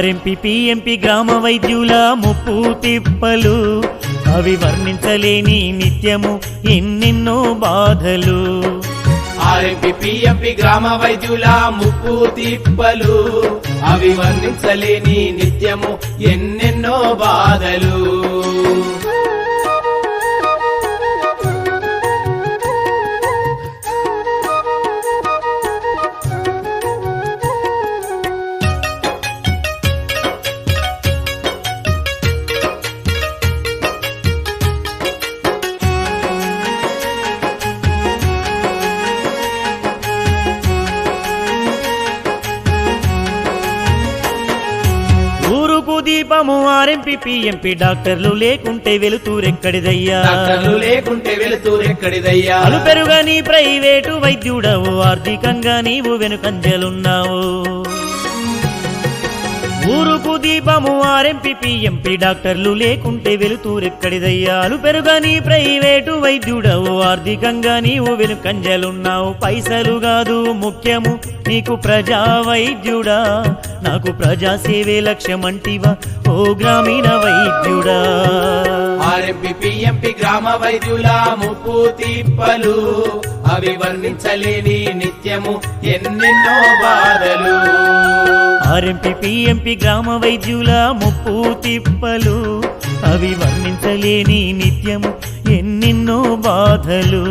RMP PMP గ్రామ వైద్యుల ముప్పు తిప్పలు అవి వర్ణించలేని నిత్యము ఎన్నెన్నో బాధలు ఆర్ఎంపీ పిఎంపీ గ్రామ వైద్యుల ముప్పు తిప్పలు అవి వర్ణించలేని నిత్యము ఎన్నెన్నో బాధలు ఊరుకు దీపము ఆర్ఎంపీ పిఎంపీ డాక్టర్లు లేకుంటే వెలుతురెక్కడిదయ్యా డాక్టర్లు లేకుంటే వెలుతురెక్కడిదయ్యా అలుపెరుగని ప్రైవేటు వైద్యుడవు ఆర్థికంగా నీవు వెనుకంజలున్నావు ఊరుకు దీపము ఆర్ఎంపీ పిఎంపీ డాక్టర్లు లేకుంటే వెలుతురెక్కడిదయ్యా అలుపెరుగని ప్రైవేటు వైద్యుడవు ఆర్థికంగా నీవు వెనుకంజలున్నావు పైసలు కాదు ముఖ్యము నీకు ప్రజా వైద్యుడా నాకు ప్రజా సేవే లక్ష్యమంటివా ఓ గ్రామీణ వైద్యుడా ఆర్ఎంపీ పిఎంపీ గ్రామ వైద్యుల ముప్పు తిప్పలు అవి వర్ణించలేని నిత్యము ఎన్నెన్నో బాధలు ఆర్ఎంపీ పిఎంపీ గ్రామ వైద్యుల ముప్పు తిప్పలు అవి వర్ణించలేని నిత్యము ఎన్నెన్నో బాధలు